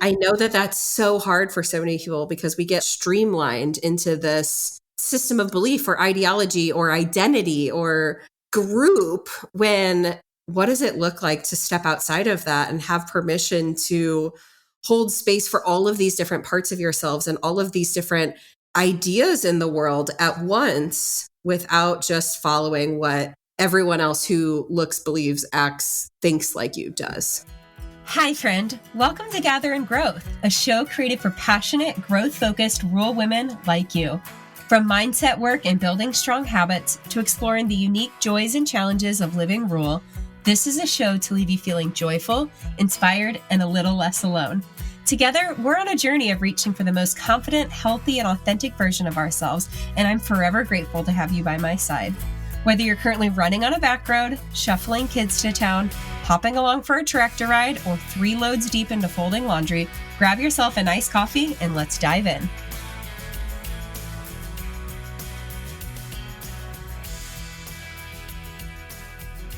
I know that that's so hard for so many people because we get streamlined into this system of belief or ideology or identity or group when what does it look like to step outside of that and have permission to hold space for all of these different parts of yourselves and all of these different ideas in the world at once without just following what everyone else who looks, believes, acts, thinks like you does. Hi, friend. Welcome to Gather and Growth, a show created for passionate, growth-focused rural women like you. From mindset work and building strong habits to exploring the unique joys and challenges of living rural, this is a show to leave you feeling joyful, inspired, and a little less alone. Together, we're on a journey of reaching for the most confident, healthy, and authentic version of ourselves, and I'm forever grateful to have you by my side. Whether you're currently running on a back road, shuffling kids to town, hopping along for a tractor ride, or 3 loads deep into folding laundry, grab yourself a nice coffee and let's dive in.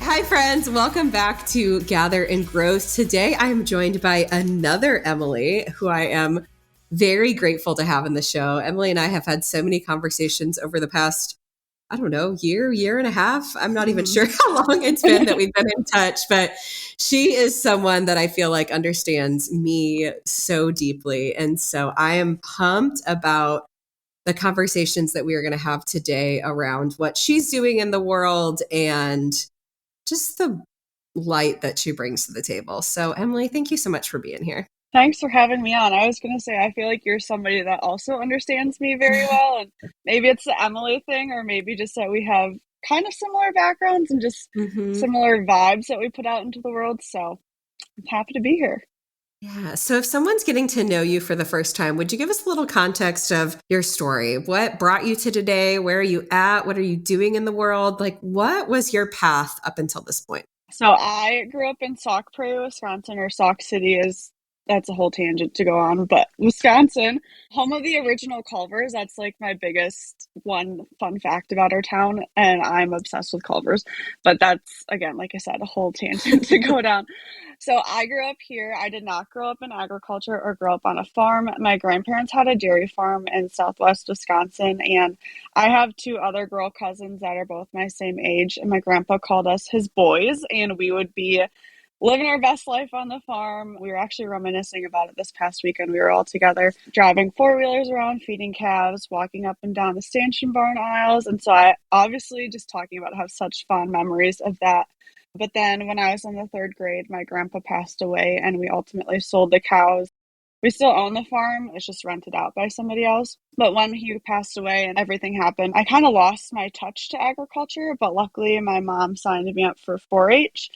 Hi, friends. Welcome back to Gather and Growth. Today, I am joined by another Emily, who I am very grateful to have in the show. Emily and I have had so many conversations over the past year and a half. I'm not even sure how long it's been that we've been in touch, but she is someone that I feel like understands me so deeply. And so I am pumped about the conversations that we are going to have today around what she's doing in the world and just the light that she brings to the table. So Emily, thank you so much for being here. Thanks for having me on. I was going to say, I feel like you're somebody that also understands me very well. And maybe it's the Emily thing, or maybe just that we have kind of similar backgrounds and just similar vibes that we put out into the world. So I'm happy to be here. Yeah. So if someone's getting to know you for the first time, would you give us a little context of your story? What brought you to today? Where are you at? What are you doing in the world? Like, what was your path up until this point? So I grew up in Sauk Prairie, Wisconsin, or Sauk City that's a whole tangent to go on, but Wisconsin, home of the original Culvers. That's like my biggest one fun fact about our town, and I'm obsessed with Culvers. But that's, again, like I said, a whole tangent to go down. So I grew up here. I did not grow up in agriculture or grow up on a farm. My grandparents had a dairy farm in southwest Wisconsin, and I have 2 other girl cousins that are both my same age, and my grandpa called us his boys, and we would be living our best life on the farm. We were actually reminiscing about it this past weekend. We were all together driving 4-wheelers around, feeding calves, walking up and down the stanchion barn aisles. And so I obviously just talking about have such fond memories of that. But then when I was in the 3rd grade, my grandpa passed away and we ultimately sold the cows. We still own the farm. It's just rented out by somebody else. But when he passed away and everything happened, I kind of lost my touch to agriculture. But luckily, my mom signed me up for 4-H,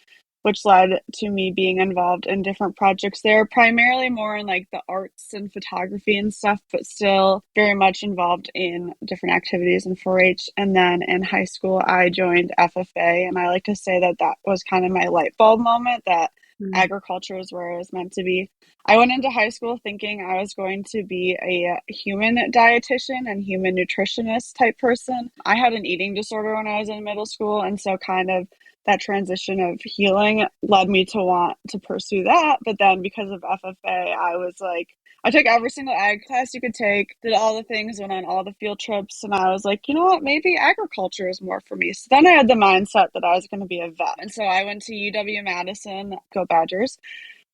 which led to me being involved in different projects there, primarily more in like the arts and photography and stuff, but still very much involved in different activities in 4-H. And then in high school, I joined FFA, and I like to say that that was kind of my light bulb moment that agriculture is where I was meant to be. I went into high school thinking I was going to be a human dietitian and human nutritionist type person. I had an eating disorder when I was in middle school, and so kind of that transition of healing led me to want to pursue that. But then because of FFA, I was like, I took every single ag class you could take, did all the things, went on all the field trips, and I was like, you know what, maybe agriculture is more for me. So then I had the mindset that I was going to be a vet. And so I went to UW-Madison, go Badgers,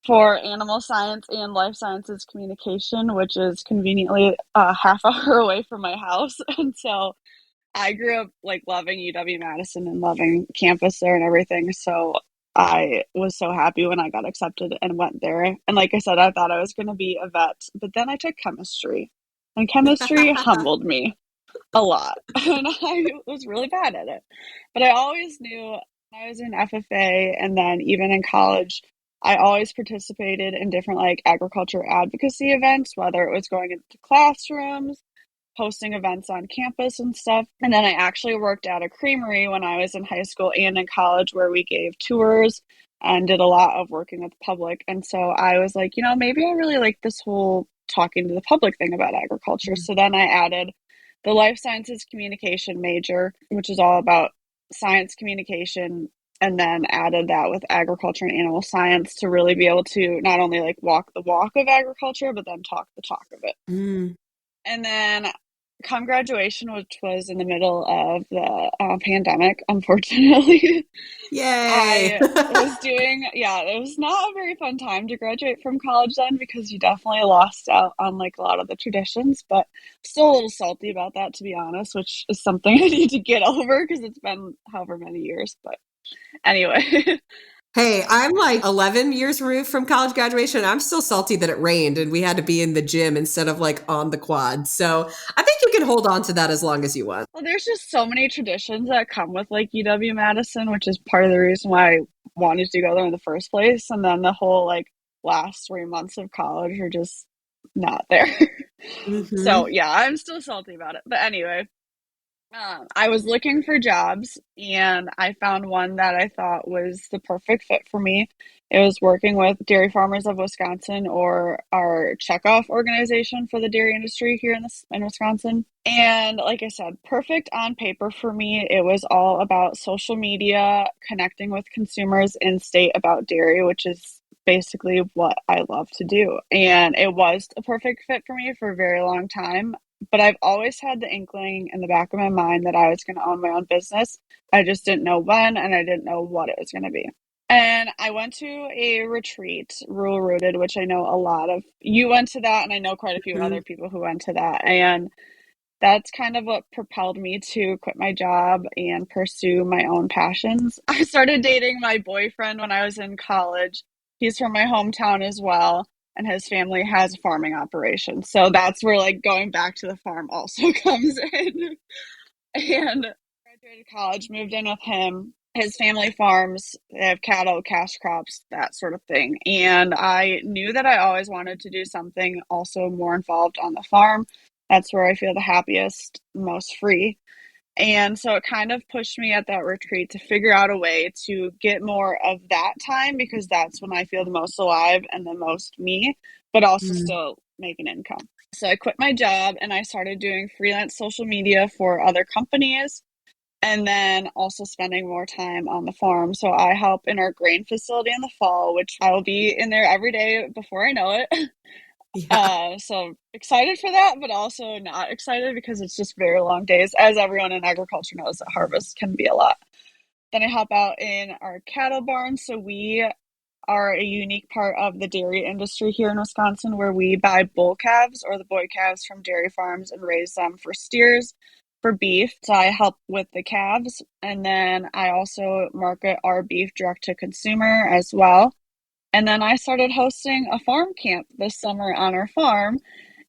for animal science and life sciences communication, which is conveniently a half hour away from my house. And so I grew up like loving UW-Madison and loving campus there and everything. So I was so happy when I got accepted and went there. And like I said, I thought I was going to be a vet, but then I took chemistry, and chemistry humbled me a lot. And I was really bad at it. But I always knew I was in FFA, and then even in college, I always participated in different like agriculture advocacy events, whether it was going into classrooms, hosting events on campus and stuff. And then I actually worked at a creamery when I was in high school and in college, where we gave tours and did a lot of working with the public. And so I was like, you know, maybe I really like this whole talking to the public thing about agriculture. So then I added the life sciences communication major, which is all about science communication, and then added that with agriculture and animal science to really be able to not only like walk the walk of agriculture, but then talk the talk of it. Mm. And then come graduation, which was in the middle of the pandemic, unfortunately, Yay. I was doing, yeah, it was not a very fun time to graduate from college then because you definitely lost out on like a lot of the traditions, but still a little salty about that, to be honest, which is something I need to get over because it's been however many years. But anyway, Hey, I'm like 11 years removed from college graduation. I'm still salty that it rained and we had to be in the gym instead of like on the quad. So I think you can hold on to that as long as you want. well, there's just so many traditions that come with like UW-Madison, which is part of the reason why I wanted to go there in the first place. And then the whole like last 3 months of college are just not there. So Hmm. yeah, I'm still salty about it. But anyway, I was looking for jobs and I found one that I thought was the perfect fit for me. It was working with Dairy Farmers of Wisconsin, or our checkoff organization for the dairy industry here in Wisconsin. And like I said, perfect on paper for me. It was all about social media, connecting with consumers in state about dairy, which is basically what I love to do. And it was a perfect fit for me for a very long time. But I've always had the inkling in the back of my mind that I was going to own my own business. I just didn't know when, and I didn't know what it was going to be. And I went to a retreat, Rural Rooted, which I know a lot of you went to that, and I know quite a few Hmm. other people who went to that. And that's kind of what propelled me to quit my job and pursue my own passions. I started dating my boyfriend when I was in college. He's from my hometown as well, and his family has a farming operation. So that's where like going back to the farm also comes in. And graduated college, moved in with him. His family farms, they have cattle, cash crops, that sort of thing. And I knew that I always wanted to do something also more involved on the farm. That's where I feel the happiest, most free. And so it kind of pushed me at that retreat to figure out a way to get more of that time because that's when I feel the most alive and the most me, but also still make an income. So I quit my job and I started doing freelance social media for other companies and then also spending more time on the farm. So I help in our grain facility in the fall, which I will be in there every day before I know it. Yeah. So excited for that, but also not excited because it's just very long days. As everyone in agriculture knows, that harvest can be a lot. Then I help out in our cattle barn. So we are a unique part of the dairy industry here in Wisconsin where we buy bull calves or the boy calves from dairy farms and raise them for steers for beef. So I help with the calves. And then I also market our beef direct to consumer as well. And then I started hosting a farm camp this summer on our farm.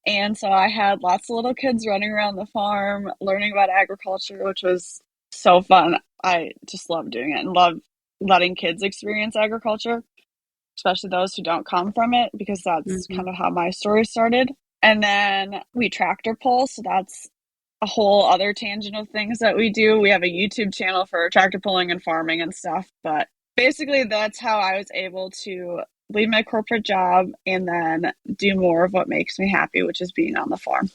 And so I had lots of little kids running around the farm, learning about agriculture, which was so fun. I just love doing it and love letting kids experience agriculture, especially those who don't come from it, because that's Hmm. kind of how my story started. And then we tractor pull. So that's a whole other tangent of things that we do. We have a YouTube channel for tractor pulling and farming and stuff. But basically, that's how I was able to leave my corporate job and then do more of what makes me happy, which is being on the farm.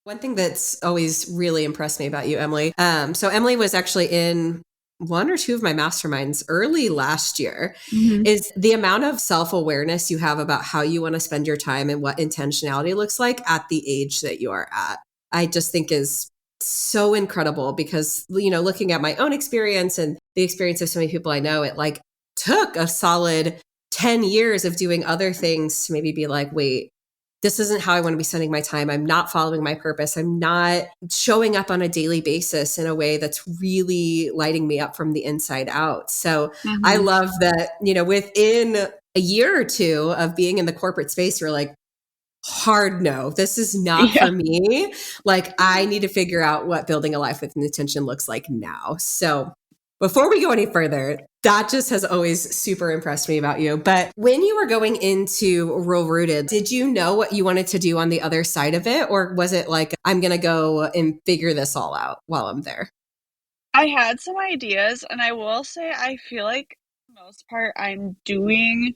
One thing that's always really impressed me about you, Emily. So Emily was actually in one or two of my masterminds early last year, Mm-hmm. is the amount of self-awareness you have about how you want to spend your time and what intentionality looks like at the age that you are at. I just think is so incredible because, looking at my own experience and the experience of so many people I know, it like took a solid 10 years of doing other things to maybe be like, wait, this isn't how I want to be spending my time. I'm not following my purpose. I'm not showing up on a daily basis in a way that's really lighting me up from the inside out. So I Mm-hmm. love that, within a year or two of being in the corporate space, you're like, hard no, this is not Yeah. for me. Like, I need to figure out what building a life with intention looks like now. So before we go any further, that just has always super impressed me about you. But when you were going into Rural Rooted, did you know what you wanted to do on the other side of it? Or was it like, I'm going to go and figure this all out while I'm there? I had some ideas, and I will say I feel like for the most part I'm doing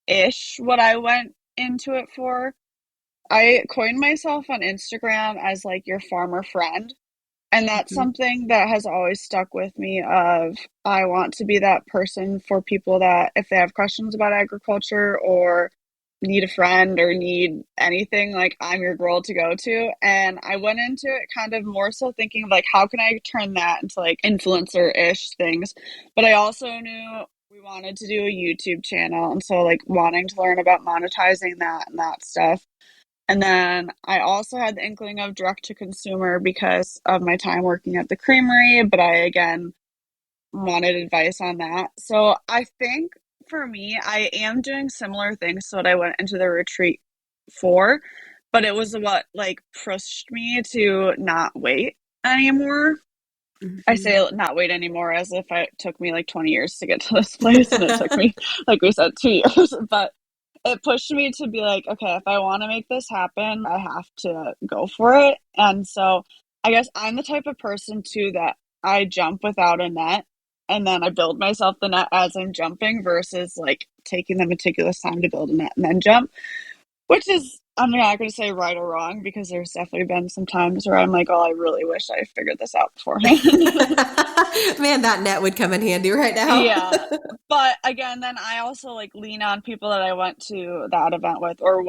ish what I went into it for. I coined myself on Instagram as like your farmer friend. And that's something that has always stuck with me of I want to be that person for people that if they have questions about agriculture or need a friend or need anything, like I'm your girl to go to. And I went into it kind of more so thinking of like, how can I turn that into like influencer-ish things? But I also knew we wanted to do a YouTube channel. And so like wanting to learn about monetizing that and that stuff. And then I also had the inkling of direct to consumer because of my time working at the creamery, but I again wanted advice on that. So I think for me, I am doing similar things to what I went into the retreat for, but it was what like pushed me to not wait anymore. I say not wait anymore as if it took me like 20 years to get to this place and it took me, like we said, 2 years. But it pushed me to be like, okay, if I want to make this happen, I have to go for it. And so I guess I'm the type of person too that I jump without a net and then I build myself the net as I'm jumping versus like taking the meticulous time to build a net and then jump, which is, I'm not going to say right or wrong because there's definitely been some times where I'm like, oh, I really wish I figured this out beforehand. Man, that net would come in handy right now. Yeah. But again, then I also like lean on people that I went to that event with or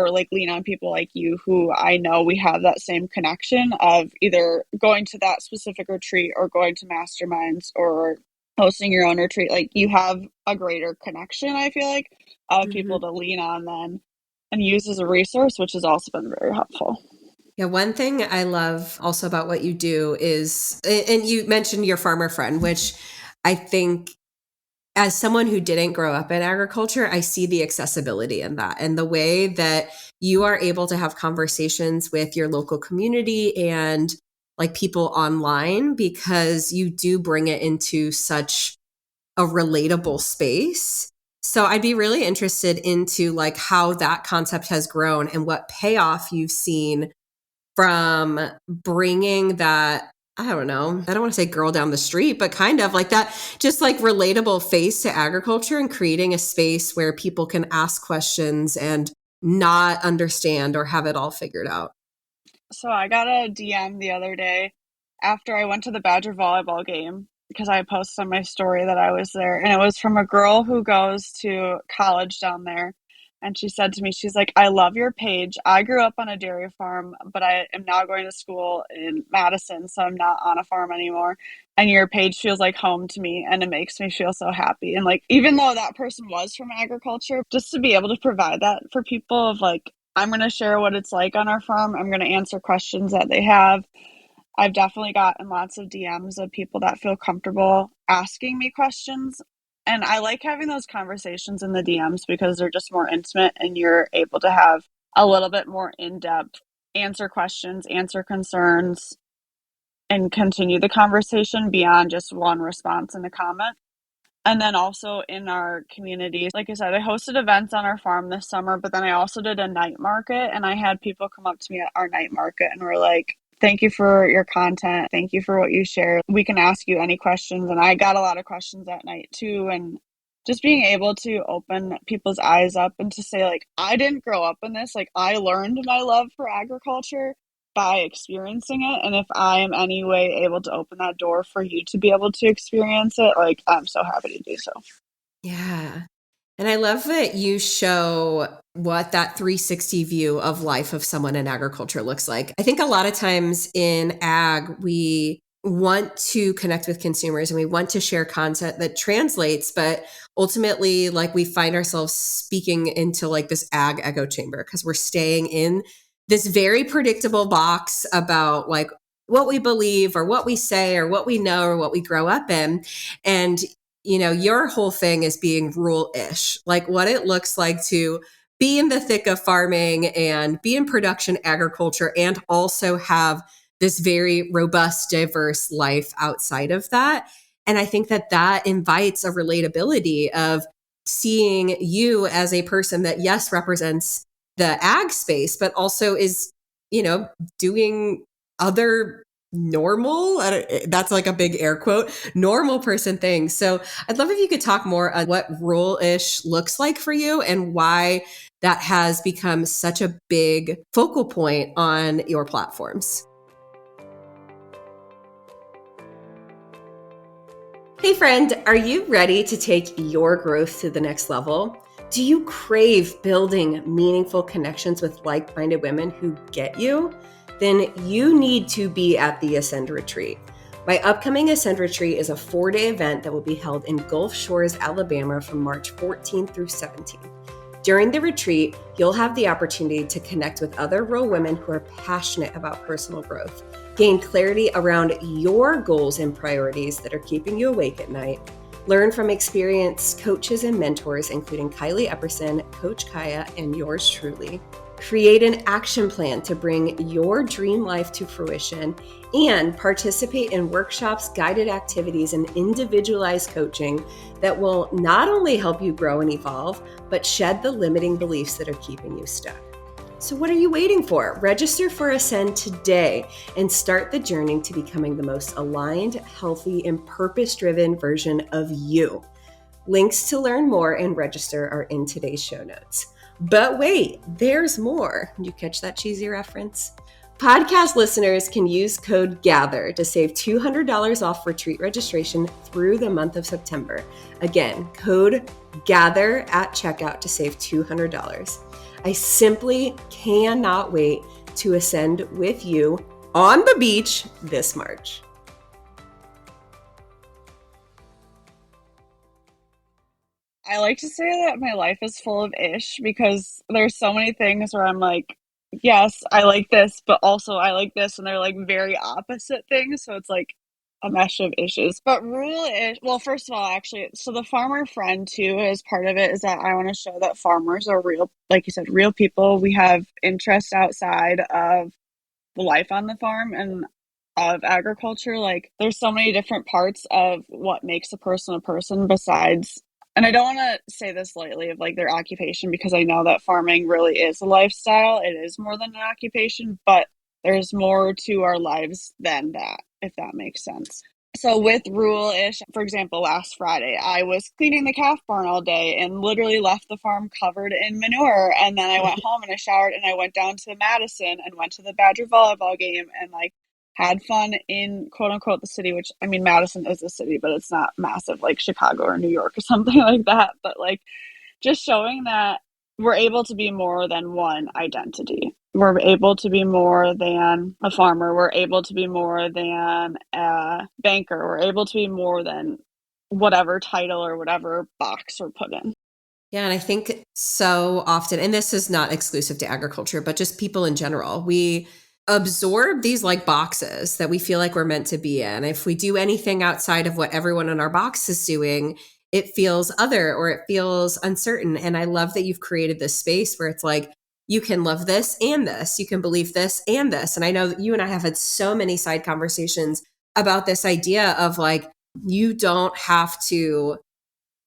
like lean on people like you who I know we have that same connection of either going to that specific retreat or going to masterminds or hosting your own retreat. Like you have a greater connection, I feel like, of people to lean on then and use as a resource, which has also been very helpful. Yeah, one thing I love also about what you do is, and you mentioned your farmer friend, which I think as someone who didn't grow up in agriculture, I see the accessibility in that and the way that you are able to have conversations with your local community and like people online because you do bring it into such a relatable space. So I'd be really interested into like how that concept has grown and what payoff you've seen from bringing that, I don't know, I don't want to say girl down the street, but kind of like that, just like relatable face to agriculture and creating a space where people can ask questions and not understand or have it all figured out. So I got a DM the other day after I went to the Badger volleyball game because I posted on my story that I was there. And it was from a girl who goes to college down there. And she said to me, she's like, I love your page. I grew up on a dairy farm, but I am now going to school in Madison, so I'm not on a farm anymore. And your page feels like home to me, and it makes me feel so happy. And like, even though that person was from agriculture, just to be able to provide that for people of like, I'm going to share what it's like on our farm. I'm going to answer questions that they have. I've definitely gotten lots of DMs of people that feel comfortable asking me questions. And I like having those conversations in the DMs because they're just more intimate and you're able to have a little bit more in depth, answer questions, answer concerns, and continue the conversation beyond just one response in a comment. And then also in our community, like I said, I hosted events on our farm this summer, but then I also did a night market and I had people come up to me at our night market and were like, thank you for your content. Thank you for what you share. We can ask you any questions. And I got a lot of questions that night too. And just being able to open people's eyes up and to say, like, I didn't grow up in this. Like, I learned my love for agriculture by experiencing it. And if I am any way able to open that door for you to be able to experience it, like I'm so happy to do so. Yeah. And I love that you show what that 360 view of life of someone in agriculture looks like. I think a lot of times in ag, we want to connect with consumers and we want to share content that translates, but ultimately, like we find ourselves speaking into like this ag echo chamber because we're staying in this very predictable box about like what we believe or what we say or what we know or what we grow up in. And you know, your whole thing is being rural-ish, like what it looks like to be in the thick of farming and be in production agriculture and also have this very robust, diverse life outside of that. And I think that that invites a relatability of seeing you as a person that, yes, represents the ag space, but also is, you know, doing other normal, that's like a big air quote, normal person thing. So I'd love if you could talk more on what rural-ish looks like for you and why that has become such a big focal point on your platforms. Hey friend, are you ready to take your growth to the next level? Do you crave building meaningful connections with like-minded women who get you? Then you need to be at the Ascend Retreat. My upcoming Ascend Retreat is a 4-day event that will be held in Gulf Shores, Alabama from March 14th through 17th. During the retreat, you'll have the opportunity to connect with other real women who are passionate about personal growth, gain clarity around your goals and priorities that are keeping you awake at night, learn from experienced coaches and mentors, including Kylie Epperson, Coach Kaya, and yours truly, create an action plan to bring your dream life to fruition, and participate in workshops, guided activities, and individualized coaching that will not only help you grow and evolve, but shed the limiting beliefs that are keeping you stuck. So what are you waiting for? Register for Ascend today and start the journey to becoming the most aligned, healthy, and purpose-driven version of you. Links to learn more and register are in today's show notes. But wait, there's more. Did you catch that cheesy reference? Podcast listeners can use code GATHER to save $200 off retreat registration through the month of September. Again, code GATHER at checkout to save $200. I simply cannot wait to ascend with you on the beach this March. I like to say that my life is full of ish because there's so many things where I'm like, yes, I like this, but also I like this, and they're like very opposite things. So it's like a mesh of issues. But rule is, well, first of all, actually, so the farmer friend too is part of it, is that I want to show that farmers are real, like you said, real people. We have interests outside of the life on the farm and of agriculture. Like there's so many different parts of what makes a person besides, and I don't want to say this lightly, of like their occupation, because I know that farming really is a lifestyle. It is more than an occupation, but there's more to our lives than that, if that makes sense. So with rule-ish, for example, last Friday, I was cleaning the calf barn all day and literally left the farm covered in manure. And then I went home and I showered and I went down to Madison and went to the Badger volleyball game and like had fun in quote unquote the city, which I mean, Madison is a city, but it's not massive like Chicago or New York or something like that. But like just showing that we're able to be more than one identity. We're able to be more than a farmer. We're able to be more than a banker. We're able to be more than whatever title or whatever box we're put in. Yeah, and I think so often, and this is not exclusive to agriculture, but just people in general, we absorb these like boxes that we feel like we're meant to be in. If we do anything outside of what everyone in our box is doing, it feels other or it feels uncertain. And I love that you've created this space where it's like, you can love this and this, you can believe this and this. And I know that you and I have had so many side conversations about this idea of like, you don't have to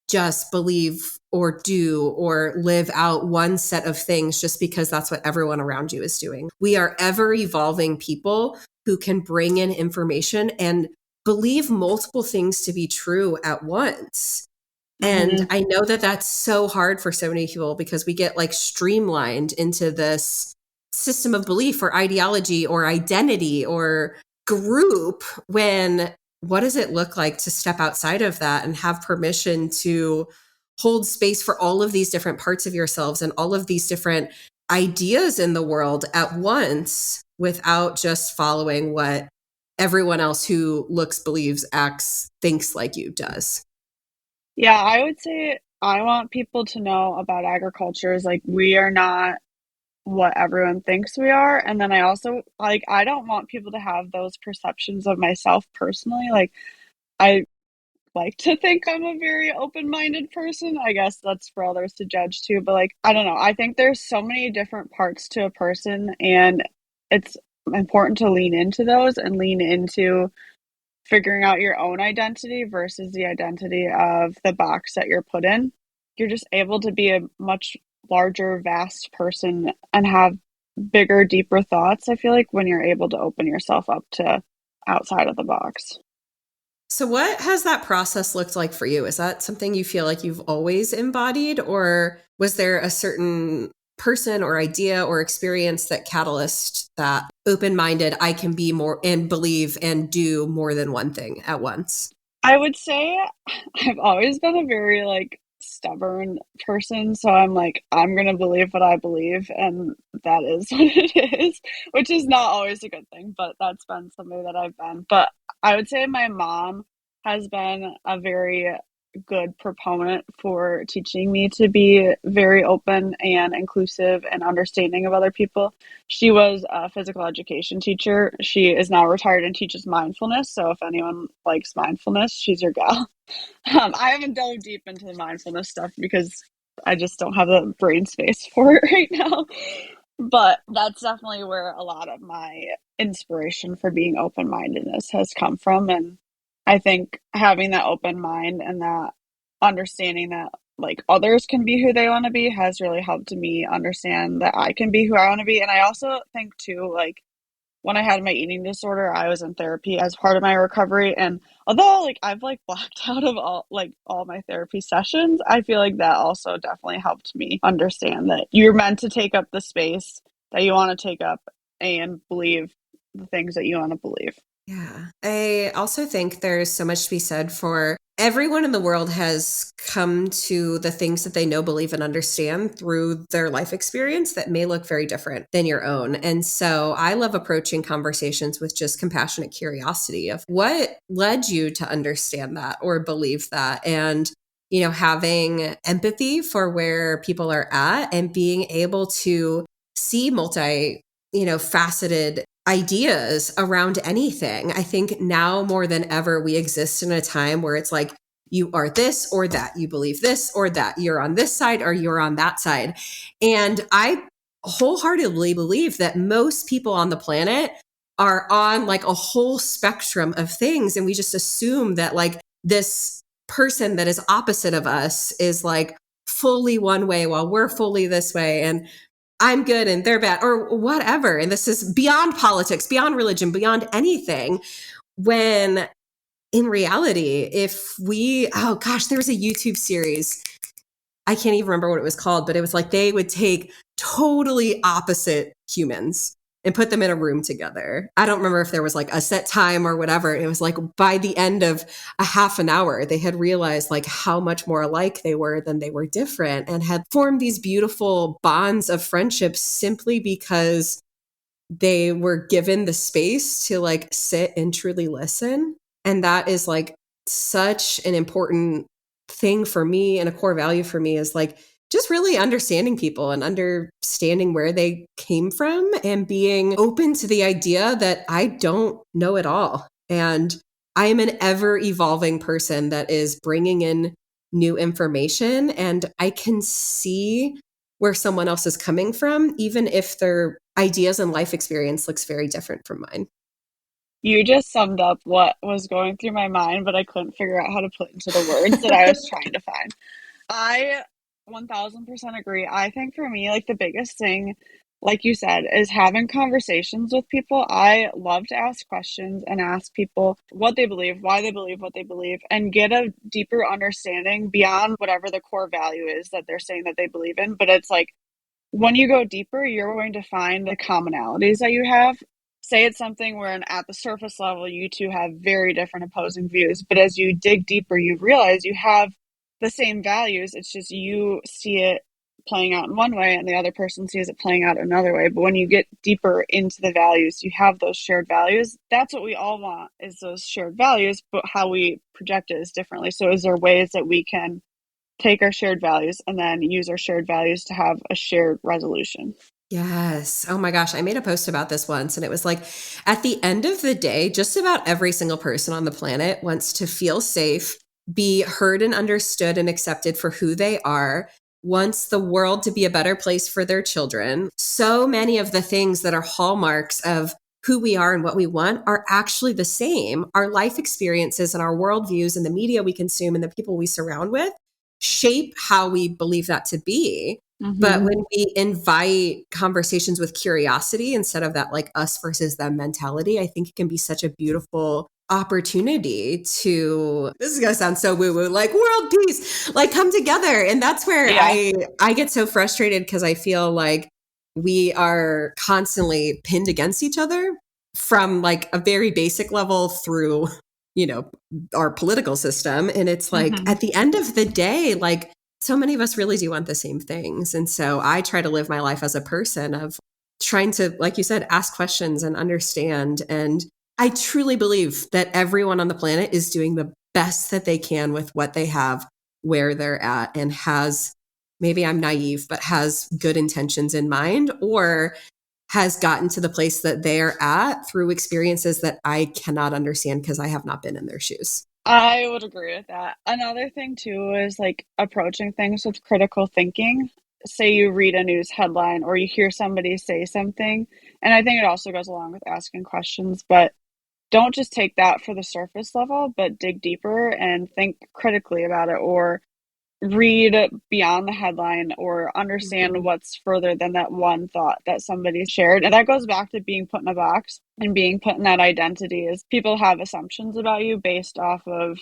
just believe or do or live out one set of things just because that's what everyone around you is doing. We are ever evolving people who can bring in information and believe multiple things to be true at once. And I know that that's so hard for so many people because we get like streamlined into this system of belief or ideology or identity or group, when what does it look like to step outside of that and have permission to hold space for all of these different parts of yourselves and all of these different ideas in the world at once without just following what everyone else who looks, believes, acts, thinks like you does? Yeah, I would say I want people to know about agriculture is like we are not what everyone thinks we are. And then I also like I don't want people to have those perceptions of myself personally. Like I like to think I'm a very open-minded person. I guess that's for others to judge too, but like I don't know. I think there's so many different parts to a person, and it's important to lean into those and lean into figuring out your own identity versus the identity of the box that you're put in. You're just able to be a much larger, vast person and have bigger, deeper thoughts, I feel like, when you're able to open yourself up to outside of the box. So what has that process looked like for you? Is that something you feel like you've always embodied, or was there a certain person or idea or experience that catalyzed that open-minded, I can be more and believe and do more than one thing at once? I would say I've always been a very like stubborn person, so I'm like, I'm gonna believe what I believe, and that is what it is, which is not always a good thing, but that's been something that I've been. But I would say my mom has been a very good proponent for teaching me to be very open and inclusive and understanding of other people. She was a physical education teacher. She is now retired and teaches mindfulness. So if anyone likes mindfulness, she's your gal. I haven't delved deep into the mindfulness stuff because I just don't have the brain space for it right now. But that's definitely where a lot of my inspiration for being open mindedness has come from. And I think having that open mind and that understanding that like others can be who they want to be has really helped me understand that I can be who I want to be. And I also think too, like when I had my eating disorder, I was in therapy as part of my recovery. And although like I've like blacked out of all my therapy sessions, I feel like that also definitely helped me understand that you're meant to take up the space that you want to take up and believe the things that you want to believe. Yeah. I also think there's so much to be said for everyone in the world has come to the things that they know, believe, and understand through their life experience that may look very different than your own. And so I love approaching conversations with just compassionate curiosity of what led you to understand that or believe that. And having empathy for where people are at and being able to see faceted ideas around anything. I think now more than ever, we exist in a time where it's like, you are this or that, you believe this or that, you're on this side or you're on that side. And I wholeheartedly believe that most people on the planet are on like a whole spectrum of things. And we just assume that like this person that is opposite of us is like fully one way while we're fully this way. And I'm good and they're bad or whatever. And this is beyond politics, beyond religion, beyond anything. When in reality, there was a YouTube series. I can't even remember what it was called, but it was like they would take totally opposite humans and put them in a room together. I don't remember if there was like a set time or whatever. It was like by the end of a half an hour, they had realized like how much more alike they were than they were different and had formed these beautiful bonds of friendship simply because they were given the space to like sit and truly listen. And that is like such an important thing for me, and a core value for me is like just really understanding people and understanding where they came from and being open to the idea that I don't know it all. And I am an ever evolving person that is bringing in new information, and I can see where someone else is coming from, even if their ideas and life experience looks very different from mine. You just summed up what was going through my mind, but I couldn't figure out how to put into the words that I was trying to find. I 1000% agree. I think for me, like the biggest thing, like you said, is having conversations with people. I love to ask questions and ask people what they believe, why they believe what they believe, and get a deeper understanding beyond whatever the core value is that they're saying that they believe in. But it's like when you go deeper, you're going to find the commonalities that you have. Say it's something where at the surface level, you two have very different opposing views. But as you dig deeper, you realize you have the same values. It's just you see it playing out in one way and the other person sees it playing out another way. But when you get deeper into the values, you have those shared values. That's what we all want, is those shared values, but how we project it is differently. So is there ways that we can take our shared values and then use our shared values to have a shared resolution? Yes. Oh my gosh. I made a post about this once, and it was like, at the end of the day, just about every single person on the planet wants to feel safe, be heard and understood and accepted for who they are, wants the world to be a better place for their children. So many of the things that are hallmarks of who we are and what we want are actually the same. Our life experiences and our worldviews and the media we consume and the people we surround with shape how we believe that to be. But when we invite conversations with curiosity instead of that like us versus them mentality, I think it can be such a beautiful opportunity to, this is going to sound so woo-woo, like world peace, like come together. And that's where I get so frustrated because I feel like we are constantly pinned against each other from like a very basic level through our political system. And it's like, at the end of the day, like so many of us really do want the same things. And so I try to live my life as a person of trying to, like you said, ask questions and understand. And I truly believe that everyone on the planet is doing the best that they can with what they have, where they're at, and has, maybe I'm naive, but has good intentions in mind, or has gotten to the place that they're at through experiences that I cannot understand because I have not been in their shoes. I would agree with that. Another thing too is like approaching things with critical thinking. Say you read a news headline or you hear somebody say something, and I think it also goes along with asking questions, but don't just take that for the surface level, but dig deeper and think critically about it, or read beyond the headline, or understand what's further than that one thought that somebody shared. And that goes back to being put in a box and being put in that identity, is people have assumptions about you based off of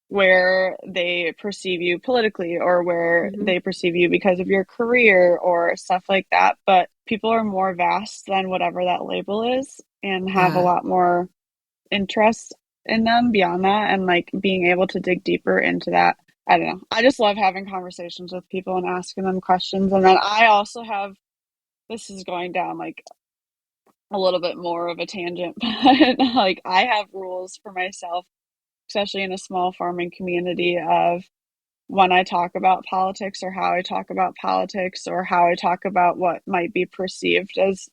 where they perceive you politically, or where they perceive you because of your career or stuff like that. But people are more vast than whatever that label is, and have a lot more interest in them beyond that, and like being able to dig deeper into that. I don't know. I just love having conversations with people and asking them questions. And then I also have, this is going down like a little bit more of a tangent, but like I have rules for myself, especially in a small farming community, of when I talk about politics, or how I talk about politics, or how I talk about what might be perceived as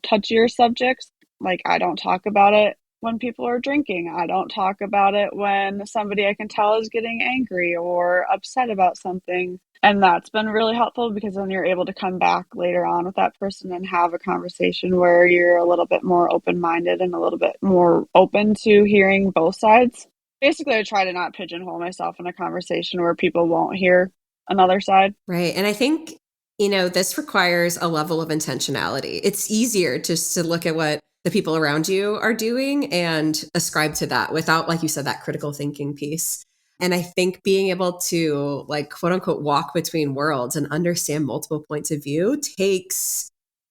touchier subjects. Like, I don't talk about it when people are drinking. I don't talk about it when somebody I can tell is getting angry or upset about something. And that's been really helpful, because then you're able to come back later on with that person and have a conversation where you're a little bit more open-minded and a little bit more open to hearing both sides. Basically, I try to not pigeonhole myself in a conversation where people won't hear another side. Right. And I think, this requires a level of intentionality. It's easier just to look at what the people around you are doing and ascribe to that without, like you said, that critical thinking piece. And I think being able to, like, quote unquote, walk between worlds and understand multiple points of view takes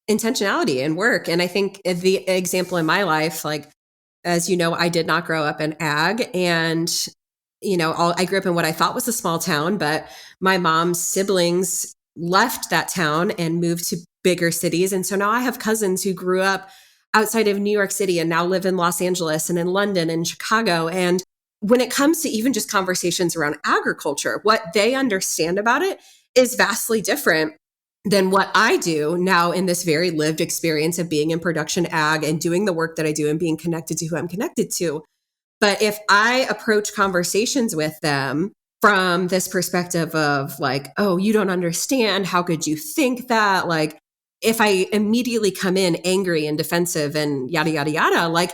intentionality and work. And I think the example in my life, like, as you know, I did not grow up in ag, and I grew up in what I thought was a small town, but my mom's siblings left that town and moved to bigger cities. And so now I have cousins who grew up outside of New York City and now live in Los Angeles and in London and Chicago. And when it comes to even just conversations around agriculture, what they understand about it is vastly different than what I do now in this very lived experience of being in production ag and doing the work that I do and being connected to who I'm connected to. But if I approach conversations with them from this perspective of like, oh, you don't understand, how could you think that? Like, if I immediately come in angry and defensive and yada, yada, yada, like,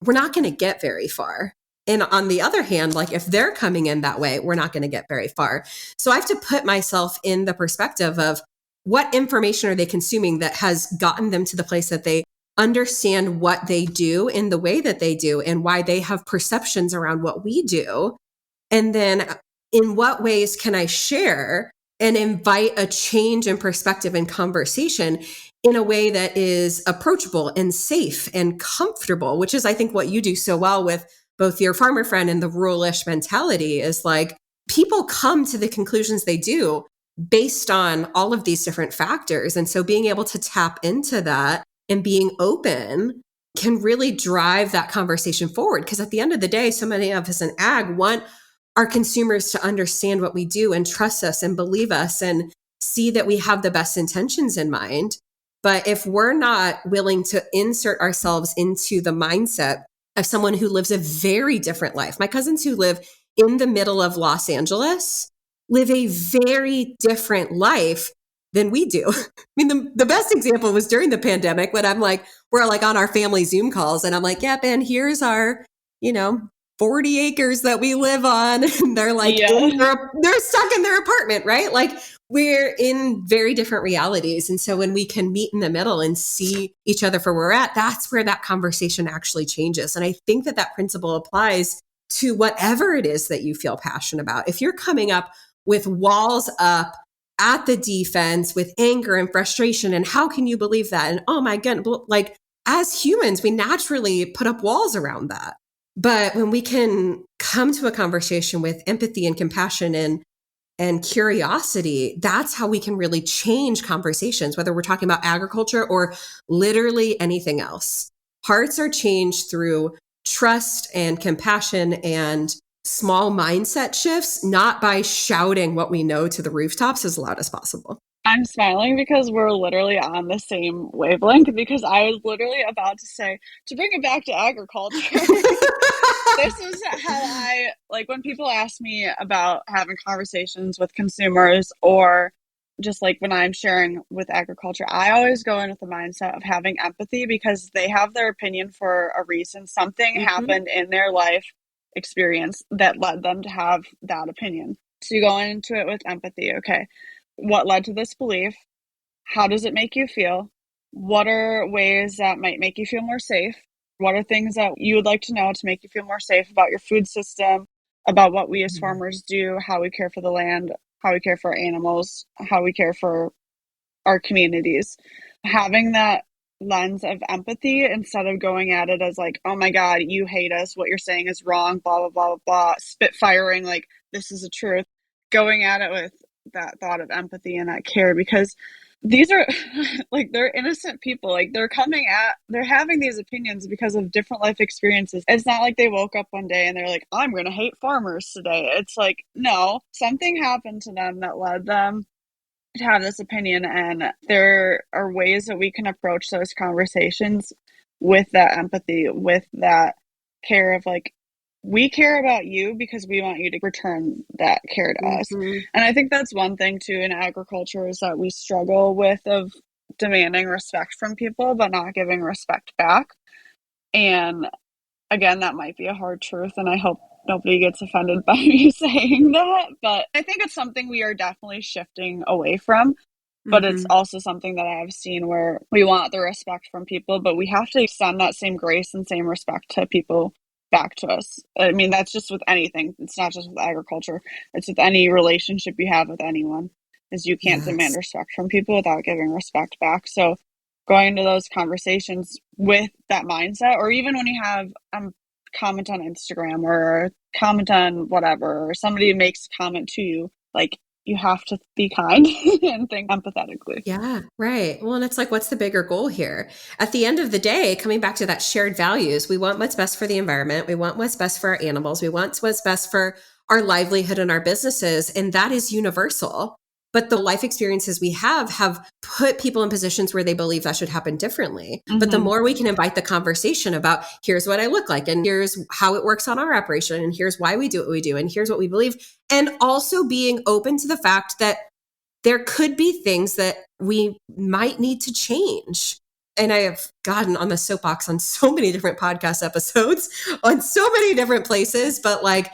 we're not going to get very far. And on the other hand, like, if they're coming in that way, we're not going to get very far. So I have to put myself in the perspective of what information are they consuming that has gotten them to the place that they understand what they do in the way that they do, and why they have perceptions around what we do. And then in what ways can I share and invite a change in perspective and conversation in a way that is approachable and safe and comfortable, which is, I think, what you do so well with both your farmer friend and the ruralish mentality, is like, people come to the conclusions they do based on all of these different factors. And so being able to tap into that and being open can really drive that conversation forward. Because at the end of the day, so many of us in ag want our consumers to understand what we do and trust us and believe us and see that we have the best intentions in mind. But if we're not willing to insert ourselves into the mindset of someone who lives a very different life, my cousins who live in the middle of Los Angeles live a very different life than we do. I mean, the best example was during the pandemic when we're like on our family Zoom calls, and I'm like, yeah, Ben, here's our, 40 acres that we live on. And they're like, they're stuck in their apartment, right? Like, we're in very different realities. And so when we can meet in the middle and see each other for where we're at, that's where that conversation actually changes. And I think that principle applies to whatever it is that you feel passionate about. If you're coming up with walls up at the defense with anger and frustration, and how can you believe that? And oh my goodness, like, as humans, we naturally put up walls around that. But when we can come to a conversation with empathy and compassion and curiosity, that's how we can really change conversations, whether we're talking about agriculture or literally anything else. Hearts are changed through trust and compassion and small mindset shifts, not by shouting what we know to the rooftops as loud as possible. I'm smiling because we're literally on the same wavelength, because I was literally about to say, to bring it back to agriculture, this is how I, like, when people ask me about having conversations with consumers, or just like when I'm sharing with agriculture, I always go in with the mindset of having empathy, because they have their opinion for a reason. Something happened in their life experience that led them to have that opinion. So you go into it with empathy. Okay, what led to this belief? How does it make you feel? What are ways that might make you feel more safe? What are things that you would like to know to make you feel more safe about your food system, about what we as farmers do, how we care for the land, how we care for our animals, how we care for our communities? Having that lens of empathy, instead of going at it as like, oh my God, you hate us, what you're saying is wrong, blah, blah, blah, blah, blah, spitfiring like this is the truth, going at it with that thought of empathy and that care, because these are like, they're innocent people. Like, they're having these opinions because of different life experiences. It's not like they woke up one day and they're like, I'm going to hate farmers today. It's like, no, something happened to them that led them to have this opinion. And there are ways that we can approach those conversations with that empathy, with that care of like, we care about you because we want you to return that care to us. And I think that's one thing too in agriculture, is that we struggle with of demanding respect from people but not giving respect back. And again, that might be a hard truth, and I hope nobody gets offended by me saying that, but I think it's something we are definitely shifting away from. But it's also something that I have seen where we want the respect from people, but we have to extend that same grace and same respect to people back to us. I mean, that's just with anything. It's not just with agriculture. It's with any relationship you have with anyone, is you can't demand respect from people without giving respect back. So going into those conversations with that mindset, or even when you have comment on Instagram or comment on whatever, or somebody makes a comment to you, like, you have to be kind and think empathetically. Yeah, right. Well, and it's like, what's the bigger goal here? At the end of the day, coming back to that shared values, we want what's best for the environment. We want what's best for our animals. We want what's best for our livelihood and our businesses. And that is universal. But the life experiences we have put people in positions where they believe that should happen differently. But the more we can invite the conversation about, here's what I look like, and here's how it works on our operation, and here's why we do what we do, and here's what we believe. And also being open to the fact that there could be things that we might need to change. And I have gotten on the soapbox on so many different podcast episodes, on so many different places, but like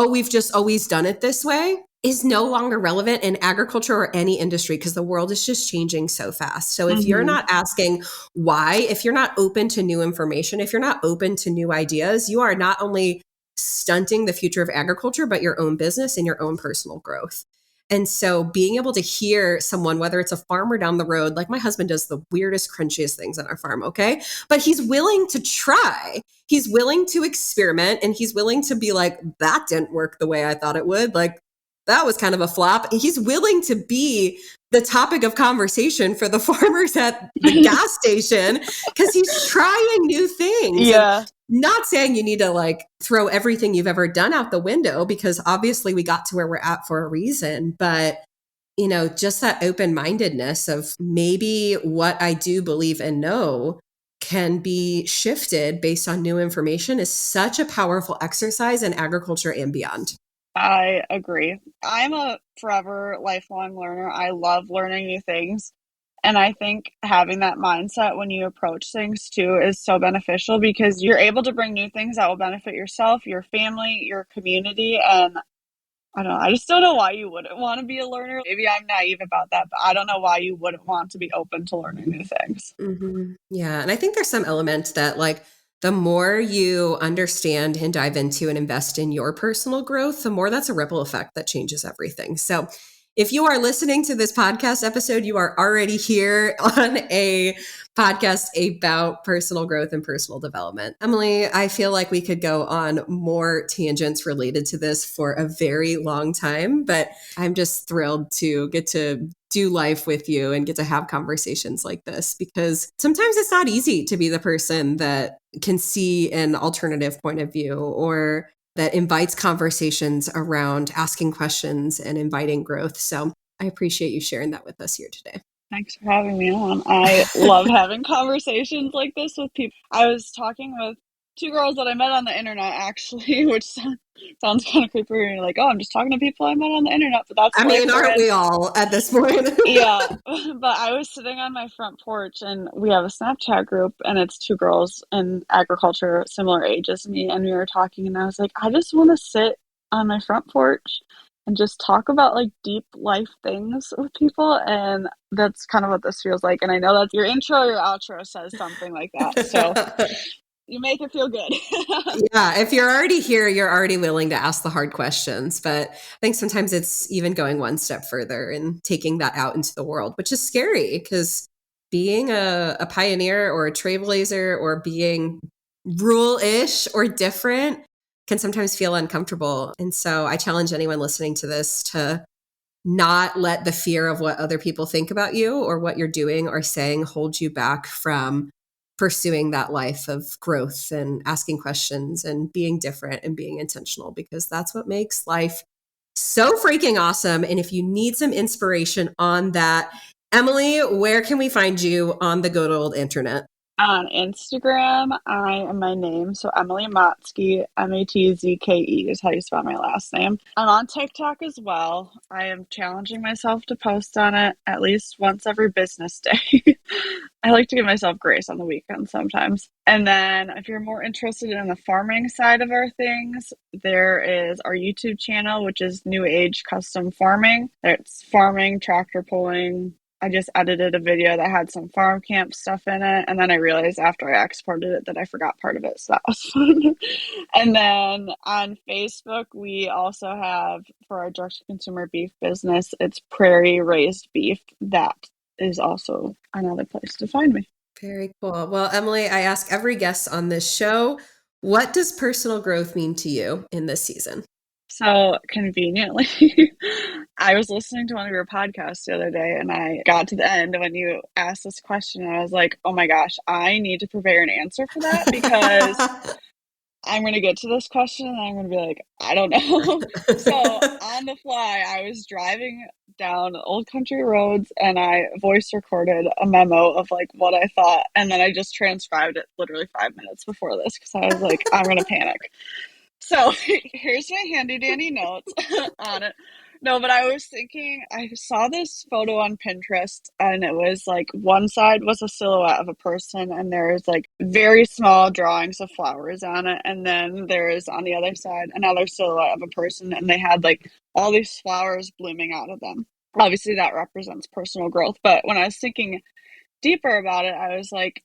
we've just always done it this way is no longer relevant in agriculture or any industry, because the world is just changing so fast. So if you're not asking why, if you're not open to new information, if you're not open to new ideas, you are not only stunting the future of agriculture, but your own business and your own personal growth. And so being able to hear someone, whether it's a farmer down the road, like my husband does the weirdest, crunchiest things on our farm, okay? But he's willing to try. He's willing to experiment, and he's willing to be like, that didn't work the way I thought it would. Like, that was kind of a flop. He's willing to be the topic of conversation for the farmers at the gas station, because he's trying new things. Yeah. And not saying you need to like throw everything you've ever done out the window, because obviously we got to where we're at for a reason. But, you know, just that open-mindedness of maybe what I do believe and know can be shifted based on new information is such a powerful exercise in agriculture and beyond. I agree. I'm a forever lifelong learner. I love learning new things. And I think having that mindset when you approach things too is so beneficial, because you're able to bring new things that will benefit yourself, your family, your community. And I don't know, I just don't know why you wouldn't want to be a learner. Maybe I'm naive about that, but I don't know why you wouldn't want to be open to learning new things. Yeah. And I think there's some element that like, the more you understand and dive into and invest in your personal growth, the more that's a ripple effect that changes everything. So if you are listening to this podcast episode, you are already here on a podcast about personal growth and personal development. Emily, I feel like we could go on more tangents related to this for a very long time, but I'm just thrilled to get to do life with you and get to have conversations like this, because sometimes it's not easy to be the person that can see an alternative point of view or that invites conversations around asking questions and inviting growth. So I appreciate you sharing that with us here today. Thanks for having me on. I love having conversations like this with people. I was talking with two girls that I met on the internet, actually, which sounds kind of creepy. Like, oh, I'm just talking to people I met on the internet, but that's aren't we all at this point? Yeah, but I was sitting on my front porch, and we have a Snapchat group, and it's two girls in agriculture, similar age as me, and we were talking, and I was like, I just want to sit on my front porch and just talk about like deep life things with people, and that's kind of what this feels like. And I know that your intro, your outro says something like that, so you make it feel good. Yeah, if you're already here, you're already willing to ask the hard questions. But I think sometimes it's even going one step further and taking that out into the world, which is scary, because being a pioneer or a trailblazer or being rule-ish or different can sometimes feel uncomfortable. And so I challenge anyone listening to this to not let the fear of what other people think about you or what you're doing or saying hold you back from pursuing that life of growth and asking questions and being different and being intentional, because that's what makes life so freaking awesome. And if you need some inspiration on that, Emily, where can we find you on the good old internet? On Instagram, I am my name, so Emily Matzke, Matzke is how you spell my last name. I'm on TikTok as well. I am challenging myself to post on it at least once every business day. I like to give myself grace on the weekends sometimes. And then if you're more interested in the farming side of our things, there is our YouTube channel, which is New Age Custom Farming. It's farming, tractor pulling. I just edited a video that had some farm camp stuff in it, and then I realized after I exported it that I forgot part of it, so that was fun. And then on Facebook, we also have, for our direct-to-consumer beef business, it's Prairie Raised Beef. That is also another place to find me. Very cool. Well, Emily, I ask every guest on this show, what does personal growth mean to you in this season? So conveniently, I was listening to one of your podcasts the other day, and I got to the end when you asked this question, and I was like, oh my gosh, I need to prepare an answer for that, because I'm going to get to this question and I'm going to be like, I don't know. So on the fly, I was driving down old country roads and I voice recorded a memo of like what I thought. And then I just transcribed it literally 5 minutes before this, because I was like, I'm going to panic. So here's my handy dandy notes on it. No, but I was thinking, I saw this photo on Pinterest, and it was like one side was a silhouette of a person, and there's like very small drawings of flowers on it. And then there's on the other side another silhouette of a person, and they had like all these flowers blooming out of them. Obviously, that represents personal growth. But when I was thinking deeper about it, I was like,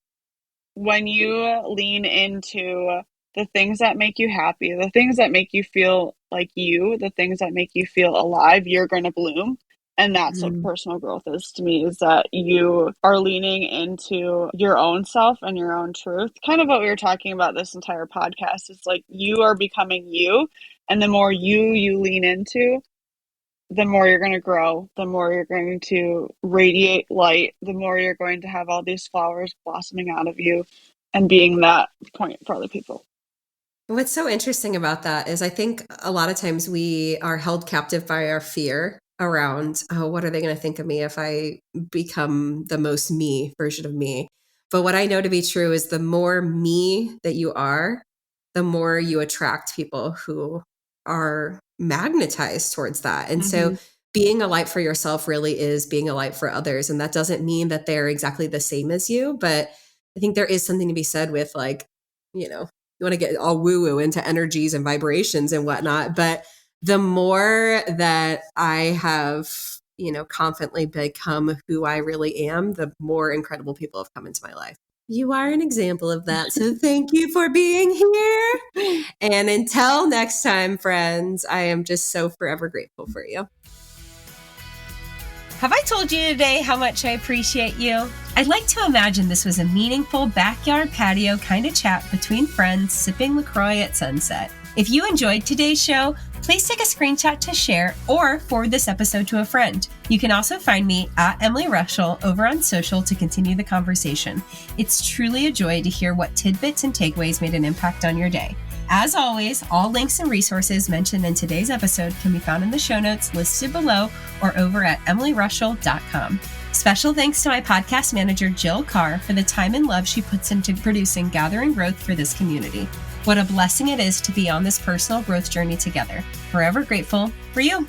when you lean into the things that make you happy, the things that make you feel like you, the things that make you feel alive, you're going to bloom. And that's what personal growth is to me, is that you are leaning into your own self and your own truth. Kind of what we were talking about this entire podcast. It's like you are becoming you. And the more you lean into, the more you're going to grow, the more you're going to radiate light, the more you're going to have all these flowers blossoming out of you and being that point for other people. What's so interesting about that is I think a lot of times we are held captive by our fear around, oh, what are they going to think of me if I become the most me version of me? But what I know to be true is the more me that you are, the more you attract people who are magnetized towards that. And so being a light for yourself really is being a light for others. And that doesn't mean that they're exactly the same as you, but I think there is something to be said with, like, you know, you want to get all woo-woo into energies and vibrations and whatnot. But the more that I have, you know, confidently become who I really am, the more incredible people have come into my life. You are an example of that. So thank you for being here. And until next time, friends, I am just so forever grateful for you. Have I told you today how much I appreciate you? I'd like to imagine this was a meaningful backyard patio kind of chat between friends sipping LaCroix at sunset. If you enjoyed today's show, please take a screenshot to share or forward this episode to a friend. You can also find me at Emily Rushell over on social to continue the conversation. It's truly a joy to hear what tidbits and takeaways made an impact on your day. As always, all links and resources mentioned in today's episode can be found in the show notes listed below or over at emilyrushell.com. Special thanks to my podcast manager, Jill Carr, for the time and love she puts into producing Gather and Growth for this community. What a blessing it is to be on this personal growth journey together. Forever grateful for you.